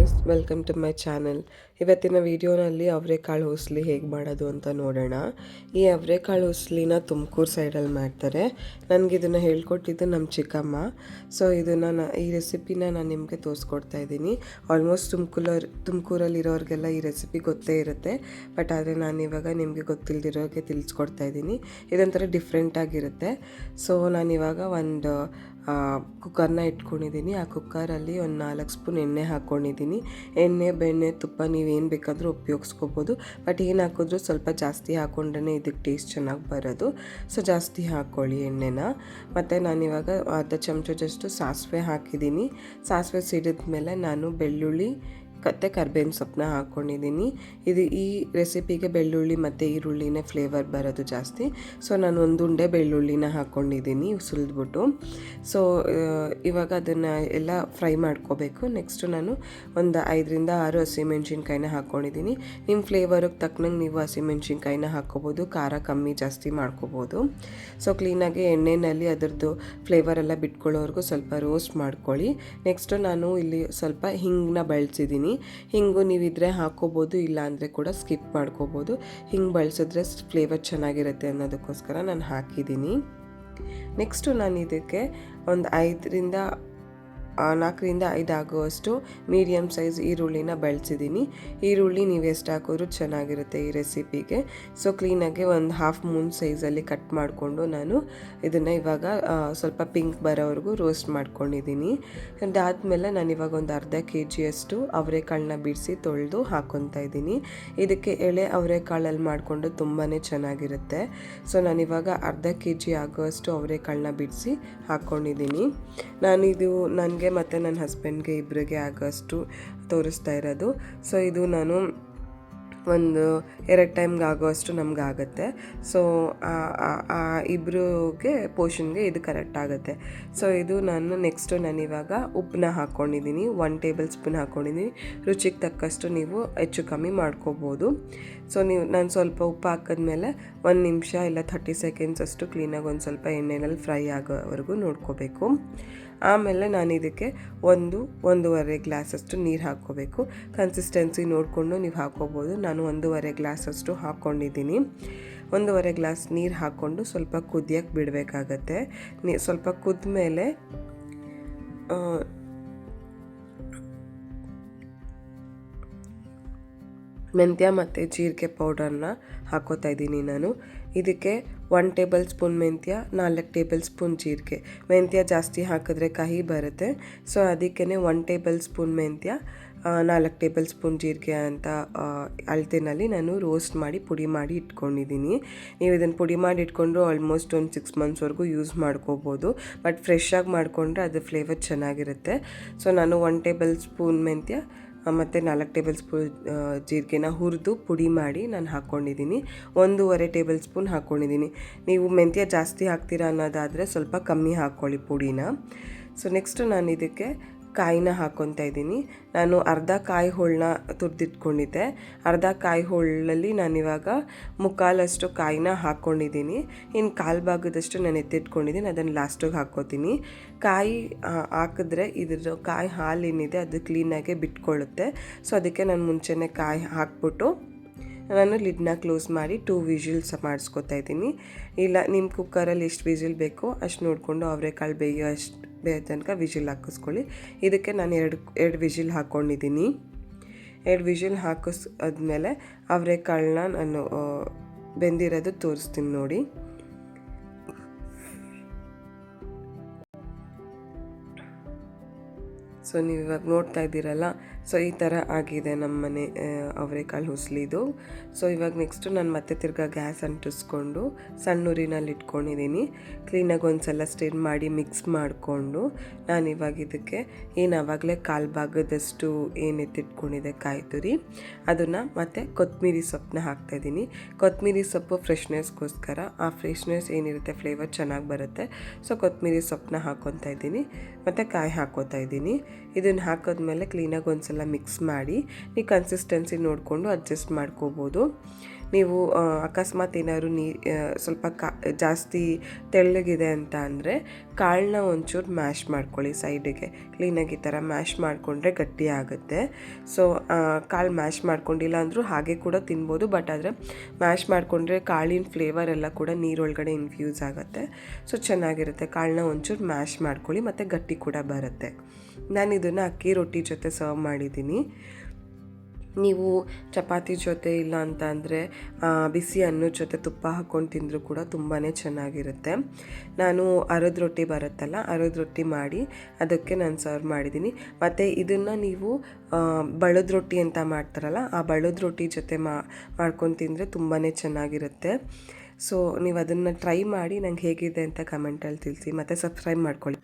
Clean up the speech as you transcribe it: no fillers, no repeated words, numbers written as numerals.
Guys, welcome to my channel. ಇವತ್ತಿನ ವಿಡಿಯೋನಲ್ಲಿ ಅವರೆಕಾಳು ಉಸ್ಲಿ ಹೇಗೆ ಮಾಡೋದು ಅಂತ ನೋಡೋಣ. ಈ ಅವರೆಕಾಳು ಉಸ್ಲಿನ ತುಮಕೂರು ಸೈಡಲ್ಲಿ ಮಾಡ್ತಾರೆ. ನನಗಿದನ್ನು ಹೇಳ್ಕೊಟ್ಟಿದ್ದು ನಮ್ಮ ಚಿಕ್ಕಮ್ಮ. ಸೊ ಈ ರೆಸಿಪಿನ ನಾನು ನಿಮಗೆ ತೋರಿಸ್ಕೊಡ್ತಾ ಇದ್ದೀನಿ. ಆಲ್ಮೋಸ್ಟ್ ತುಮಕೂರಲ್ಲಿರೋರಿಗೆಲ್ಲ ಈ ರೆಸಿಪಿ ಗೊತ್ತೇ ಇರುತ್ತೆ, ಬಟ್ ಆದರೆ ನಾನು ಇವಾಗ ನಿಮಗೆ ಗೊತ್ತಿಲ್ಲದಿರೋರಿಗೆ ತಿಳಿಸ್ಕೊಡ್ತಾ ಇದ್ದೀನಿ. ಇದೊಂಥರ ಡಿಫ್ರೆಂಟಾಗಿರುತ್ತೆ. ಸೊ ನಾನಿವಾಗ ಒಂದು ಕುಕ್ಕರ್ನ ಇಟ್ಕೊಂಡಿದ್ದೀನಿ. ಆ ಕುಕ್ಕರಲ್ಲಿ ಒಂದು 4 ಸ್ಪೂನ್ ಎಣ್ಣೆ ಹಾಕ್ಕೊಂಡಿದ್ದೀನಿ. ಎಣ್ಣೆ, ಬೆಣ್ಣೆ, ತುಪ್ಪ ನೀವೇನು ಬೇಕಾದರೂ ಉಪಯೋಗಿಸ್ಕೋಬೋದು, ಬಟ್ ಏನು ಹಾಕಿದ್ರೂ ಸ್ವಲ್ಪ ಜಾಸ್ತಿ ಹಾಕ್ಕೊಂಡ್ರೆ ಇದಕ್ಕೆ ಟೇಸ್ಟ್ ಚೆನ್ನಾಗಿ ಬರೋದು. ಸೊ ಜಾಸ್ತಿ ಹಾಕ್ಕೊಳ್ಳಿ ಎಣ್ಣೆನ. ಮತ್ತು ನಾನಿವಾಗ ಅರ್ಧ ಚಮಚದಷ್ಟು ಸಾಸಿವೆ ಹಾಕಿದ್ದೀನಿ. ಸಾಸಿವೆ ಸಿಡಿದ ಮೇಲೆ ನಾನು ಬೆಳ್ಳುಳ್ಳಿ ಮತ್ತು ಕರ್ಬೇವಿನ ಸೊಪ್ಪನ್ನ ಹಾಕ್ಕೊಂಡಿದ್ದೀನಿ. ಈ ರೆಸಿಪಿಗೆ ಬೆಳ್ಳುಳ್ಳಿ ಮತ್ತು ಈರುಳ್ಳಿನೇ ಫ್ಲೇವರ್ ಬರೋದು ಜಾಸ್ತಿ. ಸೊ ನಾನು ಒಂದು ಉಂಡೆ ಬೆಳ್ಳುಳ್ಳಿನ ಹಾಕ್ಕೊಂಡಿದ್ದೀನಿ ಸುಲಿದ್ಬಿಟ್ಟು. ಸೊ ಇವಾಗ ಅದನ್ನು ಎಲ್ಲ ಫ್ರೈ ಮಾಡ್ಕೋಬೇಕು. ನೆಕ್ಸ್ಟು ನಾನು ಒಂದು 5ರಿಂದ 6 ಹಸಿಮೆಣ್ಸಿನ್ಕಾಯಿನ ಹಾಕ್ಕೊಂಡಿದ್ದೀನಿ. ನಿಮ್ಮ ಫ್ಲೇವರಿಗೆ ತಕ್ಕನಂಗೆ ನೀವು ಹಸಿಮೆಣ್ಸಿನ್ಕಾಯಿನ ಹಾಕ್ಕೋಬೋದು, ಖಾರ ಕಮ್ಮಿ ಜಾಸ್ತಿ ಮಾಡ್ಕೋಬೋದು. ಸೊ ಕ್ಲೀನಾಗಿ ಎಣ್ಣೆಯಲ್ಲಿ ಅದರದ್ದು ಫ್ಲೇವರೆಲ್ಲ ಬಿಟ್ಕೊಳ್ಳೋವರೆಗೂ ಸ್ವಲ್ಪ ರೋಸ್ಟ್ ಮಾಡ್ಕೊಳ್ಳಿ. ನೆಕ್ಸ್ಟು ನಾನು ಇಲ್ಲಿ ಸ್ವಲ್ಪ ಹಿಂಗನ್ನ ಬಳಸಿದ್ದೀನಿ. ಹಿಂಗು ನೀವಿದ್ರೆ ಹಾಕ್ಕೋಬೋದು, ಇಲ್ಲ ಅಂದರೆ ಕೂಡ ಸ್ಕಿಪ್ ಮಾಡ್ಕೋಬೋದು. ಹಿಂಗೆ ಬಳಸಿದ್ರೆ ಫ್ಲೇವರ್ ಚೆನ್ನಾಗಿರುತ್ತೆ ಅನ್ನೋದಕ್ಕೋಸ್ಕರ ನಾನು ಹಾಕಿದ್ದೀನಿ. ನೆಕ್ಸ್ಟು ನಾನು ಇದಕ್ಕೆ ಒಂದು 4ರಿಂದ 5 ಆಗುವಷ್ಟು ಮೀಡಿಯಮ್ ಸೈಜ್ ಈರುಳ್ಳಿನ ಬಳಸಿದ್ದೀನಿ. ಈರುಳ್ಳಿ ನೀವು ಎಷ್ಟು ಹಾಕಿದ್ರೂ ಚೆನ್ನಾಗಿರುತ್ತೆ ಈ ರೆಸಿಪಿಗೆ. ಸೊ ಕ್ಲೀನಾಗಿ ಒಂದು ಹಾಫ್ ಮೂನ್ ಸೈಜಲ್ಲಿ ಕಟ್ ಮಾಡಿಕೊಂಡು ನಾನು ಇದನ್ನು ಇವಾಗ ಸ್ವಲ್ಪ ಪಿಂಕ್ ಬರೋವರೆಗೂ ರೋಸ್ಟ್ ಮಾಡ್ಕೊಂಡಿದ್ದೀನಿ. ಅದಾದಮೇಲೆ ನಾನಿವಾಗ ಒಂದು ಅರ್ಧ kg ಅವರೆಕಾಳನ್ನ ಬಿಡಿಸಿ ತೊಳೆದು ಹಾಕ್ಕೊತಾ ಇದ್ದೀನಿ. ಇದಕ್ಕೆ ಎಳೆ ಅವರೆಕಾಳಲ್ಲಿ ಮಾಡಿಕೊಂಡು ತುಂಬಾ ಚೆನ್ನಾಗಿರುತ್ತೆ. ಸೊ ನಾನಿವಾಗ ಅರ್ಧ kg ಆಗುವಷ್ಟು ಅವರೆಕಾಳನ್ನ ಬಿಡಿಸಿ ಹಾಕ್ಕೊಂಡಿದ್ದೀನಿ. ನನಗೆ ಮತ್ತು ನನ್ನ ಹಸ್ಬೆಂಡ್ಗೆ ಇಬ್ಬರಿಗೆ ಆಗೋಷ್ಟು ತೋರಿಸ್ತಾ ಇರೋದು. ಸೊ ಇದು ನಾನು ಒಂದು 2 ಟೈಮ್ಗೆ ಆಗೋಷ್ಟು ನಮಗಾಗುತ್ತೆ. ಸೊ ಇಬ್ಬರಿಗೆ ಪೋರ್ಷನ್ಗೆ ಇದು ಕರೆಕ್ಟ್ ಆಗುತ್ತೆ. ಸೊ ಇದು ನಾನಿವಾಗ ಉಪ್ಪನ್ನ ಹಾಕ್ಕೊಂಡಿದ್ದೀನಿ. 1 ಟೇಬಲ್ ಸ್ಪೂನ್ ಹಾಕ್ಕೊಂಡಿದ್ದೀನಿ. ರುಚಿಗೆ ತಕ್ಕಷ್ಟು ನೀವು ಹೆಚ್ಚು ಕಮ್ಮಿ ಮಾಡ್ಕೋಬೋದು. ಸೊ ನಾನು ಸ್ವಲ್ಪ ಉಪ್ಪು ಹಾಕಿದ್ಮೇಲೆ 1 ನಿಮಿಷ ಇಲ್ಲ 30 ಸೆಕೆಂಡ್ಸ್ ಅಷ್ಟು ಕ್ಲೀನಾಗಿ ಒಂದು ಸ್ವಲ್ಪ ಎಣ್ಣೆನಲ್ಲಿ ಫ್ರೈ ಆಗೋವರೆಗೂ ನೋಡ್ಕೋಬೇಕು. ಆಮೇಲೆ ನಾನು ಇದಕ್ಕೆ 1-1.5 ಗ್ಲಾಸಷ್ಟು ನೀರು ಹಾಕ್ಕೋಬೇಕು. ಕನ್ಸಿಸ್ಟೆನ್ಸಿ ನೋಡಿಕೊಂಡು ನೀವು ಹಾಕ್ಕೋಬೋದು. ನಾನು 1.5 ಗ್ಲಾಸಷ್ಟು ಹಾಕ್ಕೊಂಡಿದ್ದೀನಿ. 1.5 ಗ್ಲಾಸ್ ನೀರು ಹಾಕ್ಕೊಂಡು ಸ್ವಲ್ಪ ಕುದಿಯೋಕ್ಕೆ ಬಿಡಬೇಕಾಗತ್ತೆ. ಸ್ವಲ್ಪ ಕುದ್ಮೇಲೆ ಮೆಂತ್ಯ ಮತ್ತು ಜೀರಿಗೆ ಪೌಡರ್ನ ಹಾಕೋತಾ ಇದ್ದೀನಿ ನಾನು. ಇದಕ್ಕೆ 1 ಟೇಬಲ್ ಸ್ಪೂನ್ ಮೆಂತ್ಯ, 4 ಟೇಬಲ್ ಸ್ಪೂನ್ ಜೀರಿಗೆ. ಮೆಂತ್ಯ ಜಾಸ್ತಿ ಹಾಕಿದ್ರೆ ಕಹಿ ಬರುತ್ತೆ. ಸೊ ಅದಕ್ಕೇ 1 ಟೇಬಲ್ ಸ್ಪೂನ್ ಮೆಂತ್ಯ, 4 ಟೇಬಲ್ ಸ್ಪೂನ್ ಜೀರಿಗೆ ಅಂತ ಅಳತೆನಲ್ಲಿ ನಾನು ರೋಸ್ಟ್ ಮಾಡಿ ಪುಡಿ ಮಾಡಿ ಇಟ್ಕೊಂಡಿದ್ದೀನಿ. ನೀವು ಇದನ್ನು ಪುಡಿ ಮಾಡಿ ಇಟ್ಕೊಂಡ್ರು ಆಲ್ಮೋಸ್ಟ್ ಒಂದು 6 ಮಂತ್ಸ್ವರೆಗೂ ಯೂಸ್ ಮಾಡ್ಕೋಬೋದು, ಬಟ್ ಫ್ರೆಶ್ಶಾಗಿ ಮಾಡಿಕೊಂಡ್ರೆ ಅದು ಫ್ಲೇವರ್ ಚೆನ್ನಾಗಿರುತ್ತೆ. ಸೊ ನಾನು 1 ಟೇಬಲ್ ಸ್ಪೂನ್ ಮೆಂತ್ಯ ಮತ್ತು 4 ಟೇಬಲ್ ಸ್ಪೂನ್ ಜೀರಿಗೆನ ಹುರಿದು ಪುಡಿ ಮಾಡಿ ನಾನು ಹಾಕ್ಕೊಂಡಿದ್ದೀನಿ. 1.5 ಟೇಬಲ್ ಸ್ಪೂನ್ ಹಾಕ್ಕೊಂಡಿದ್ದೀನಿ. ನೀವು ಮೆಂತ್ಯ ಜಾಸ್ತಿ ಹಾಕ್ತೀರಾ ಅನ್ನೋದಾದರೆ ಸ್ವಲ್ಪ ಕಮ್ಮಿ ಹಾಕ್ಕೊಳ್ಳಿ ಪುಡಿನ. ಸೊ ನೆಕ್ಸ್ಟು ನಾನು ಇದಕ್ಕೆ ಕಾಯಿನ ಹಾಕ್ಕೊತಾ ಇದ್ದೀನಿ. ನಾನು ಅರ್ಧ ಕಾಯಿ ಹೋಳನ್ನ ತುರಿದಿಟ್ಕೊಂಡಿದ್ದೆ. ಅರ್ಧ ಕಾಯಿ ಹೋಳಲ್ಲಿ ನಾನಿವಾಗ 3/4 ಕಾಯಿನ ಹಾಕ್ಕೊಂಡಿದ್ದೀನಿ. ಇನ್ನು 1/4 ಭಾಗದಷ್ಟು ನಾನು ಎತ್ತಿಟ್ಕೊಂಡಿದ್ದೀನಿ, ಅದನ್ನು ಲಾಸ್ಟಿಗೆ ಹಾಕ್ಕೋತೀನಿ. ಕಾಯಿ ಹಾಕಿದ್ರೆ ಇದ್ರ ಕಾಯಿ ಹಾಲೇನಿದೆ ಅದು ಕ್ಲೀನಾಗೆ ಬಿಟ್ಕೊಳ್ಳುತ್ತೆ. ಸೊ ಅದಕ್ಕೆ ನಾನು ಮುಂಚೆನೇ ಕಾಯಿ ಹಾಕ್ಬಿಟ್ಟು ನಾನು ಲಿಡ್ನ ಕ್ಲೋಸ್ ಮಾಡಿ 2 ವಿಜಿಲ್ಸ್ ಮಾಡಿಸ್ಕೊತಾ ಇದ್ದೀನಿ. ಇಲ್ಲ ನಿಮ್ಮ ಕುಕ್ಕರಲ್ಲಿ ಎಷ್ಟು ವಿಜಿಲ್ ಬೇಕೋ ಅಷ್ಟು ನೋಡಿಕೊಂಡು ಅವರೆಕಾಳು ಬೇಯೋ ತನಕ ವಿಜಿಲ್ ಹಾಕಿಸ್ಕೊಳ್ಳಿ. ಇದಕ್ಕೆ ನಾನು ಎರಡು ವಿಜಿಲ್ ಹಾಕ್ಕೊಂಡಿದ್ದೀನಿ. 2 ವಿಜಿಲ್ ಹಾಕಿಸಾದ್ಮೇಲೆ ಅವರೆಕಾಳನ್ನ ನಾನು ಬೆಂದಿರೋದು ತೋರಿಸ್ತೀನಿ ನೋಡಿ. ಸೊ ನೀವು ಇವಾಗ ನೋಡ್ತಾ ಇದ್ದೀರಲ್ಲ, ಸೊ ಈ ಥರ ಆಗಿದೆ ನಮ್ಮ ಮನೆ ಅವರೆಕಾಳು ಹುಸ್ಲಿದು. ಸೊ ಇವಾಗ ನೆಕ್ಸ್ಟು ನಾನು ಮತ್ತೆ ತಿರ್ಗಾ ಗ್ಯಾಸ್ ಅಂಟಿಸ್ಕೊಂಡು ಸಣ್ಣ ಉರಿನಲ್ಲಿ ಇಟ್ಕೊಂಡಿದ್ದೀನಿ. ಕ್ಲೀನಾಗಿ ಒಂದು ಸಲ ಸ್ಟಿರ್ ಮಾಡಿ ಮಿಕ್ಸ್ ಮಾಡಿಕೊಂಡು ನಾನಿವಾಗ ಇದಕ್ಕೆ ಆವಾಗಲೇ 1/4 ಭಾಗದಷ್ಟು ಎತ್ತಿಟ್ಕೊಂಡಿದೆ ಕಾಯಿ ತುರಿ, ಅದನ್ನು ಮತ್ತು ಕೊತ್ತಂಬರಿ ಸೊಪ್ಪನ್ನ ಹಾಕ್ತಾಯಿದ್ದೀನಿ. ಕೊತ್ತಂಬರಿ ಸೊಪ್ಪು ಫ್ರೆಶ್ನೆಸ್ಗೋಸ್ಕರ, ಆ ಫ್ರೆಶ್ನೆಸ್ ಏನಿರುತ್ತೆ ಫ್ಲೇವರ್ ಚೆನ್ನಾಗಿ ಬರುತ್ತೆ. ಸೊ ಕೊತ್ತಂಬರಿ ಸೊಪ್ಪನ್ನ ಹಾಕ್ಕೊತಾ ಇದ್ದೀನಿ ಮತ್ತು ಕಾಯಿ ಹಾಕ್ಕೋತಾ ಇದ್ದೀನಿ. ಇದನ್ನು ಹಾಕೋದ್ಮೇಲೆ ಕ್ಲೀನಾಗಿ ಒಂದು ಸಲ ಮಿಕ್ಸ್ ಮಾಡಿ ನೀವು ಕನ್ಸಿಸ್ಟೆನ್ಸಿ ನೋಡಿಕೊಂಡು ಅಡ್ಜಸ್ಟ್ ಮಾಡ್ಕೋಬೋದು. ನೀವು ಅಕಸ್ಮಾತ್ ಏನಾದ್ರು ಸ್ವಲ್ಪ ಜಾಸ್ತಿ ತೆಳ್ಳಗಿದೆ ಅಂತ ಅಂದರೆ ಕಾಳನ್ನ ಒಂಚೂರು ಮ್ಯಾಶ್ ಮಾಡ್ಕೊಳ್ಳಿ ಸೈಡಿಗೆ ಕ್ಲೀನಾಗಿ ಈ ಥರ ಮ್ಯಾಶ್ ಮಾಡಿಕೊಂಡ್ರೆ ಗಟ್ಟಿ ಆಗುತ್ತೆ. ಸೊ ಕಾಳು ಮ್ಯಾಶ್ ಮಾಡ್ಕೊಂಡಿಲ್ಲ ಅಂದರೂ ಹಾಗೆ ಕೂಡ ತಿನ್ಬೋದು, ಬಟ್ ಆದರೆ ಮ್ಯಾಶ್ ಮಾಡಿಕೊಂಡ್ರೆ ಕಾಳಿನ ಫ್ಲೇವರ್ ಎಲ್ಲ ಕೂಡ ನೀರೊಳಗಡೆ ಇನ್ಫ್ಯೂಸ್ ಆಗುತ್ತೆ. ಸೊ ಚೆನ್ನಾಗಿರುತ್ತೆ. ಕಾಳನ್ನ ಒಂಚೂರು ಮ್ಯಾಶ್ ಮಾಡ್ಕೊಳ್ಳಿ ಮತ್ತು ಗಟ್ಟಿ ಕೂಡ ಬರುತ್ತೆ. ನಾನು ಇದನ್ನು ಅಕ್ಕಿ ರೊಟ್ಟಿ ಜೊತೆ ಸರ್ವ್ ಮಾಡಿದ್ದೀನಿ. ನೀವು ಚಪಾತಿ ಜೊತೆ ಇಲ್ಲ ಅಂತ ಅಂದರೆ ಬಿಸಿ ಅನ್ನದ ಜೊತೆ ತುಪ್ಪ ಹಾಕ್ಕೊಂಡು ತಿಂದರೂ ಕೂಡ ತುಂಬಾ ಚೆನ್ನಾಗಿರುತ್ತೆ. ನಾನು ಅರದ ರೊಟ್ಟಿ ಬರುತ್ತಲ್ಲ, ಅರದ ರೊಟ್ಟಿ ಮಾಡಿ ಅದಕ್ಕೆ ನಾನು ಸರ್ವ್ ಮಾಡಿದ್ದೀನಿ. ಮತ್ತು ಇದನ್ನು ನೀವು ಬಳದ ರೊಟ್ಟಿ ಅಂತ ಮಾಡ್ತಾರಲ್ಲ, ಆ ಬಳದ ರೊಟ್ಟಿ ಜೊತೆ ಮಾಡ್ಕೊಂಡು ತಿಂದರೆ ತುಂಬಾ ಚೆನ್ನಾಗಿರುತ್ತೆ. ಸೊ ನೀವು ಅದನ್ನು ಟ್ರೈ ಮಾಡಿ ನಂಗೆ ಹೇಗಿದೆ ಅಂತ ಕಮೆಂಟಲ್ಲಿ ತಿಳಿಸಿ, ಮತ್ತು ಸಬ್ಸ್ಕ್ರೈಬ್ ಮಾಡ್ಕೊಳ್ಳಿ.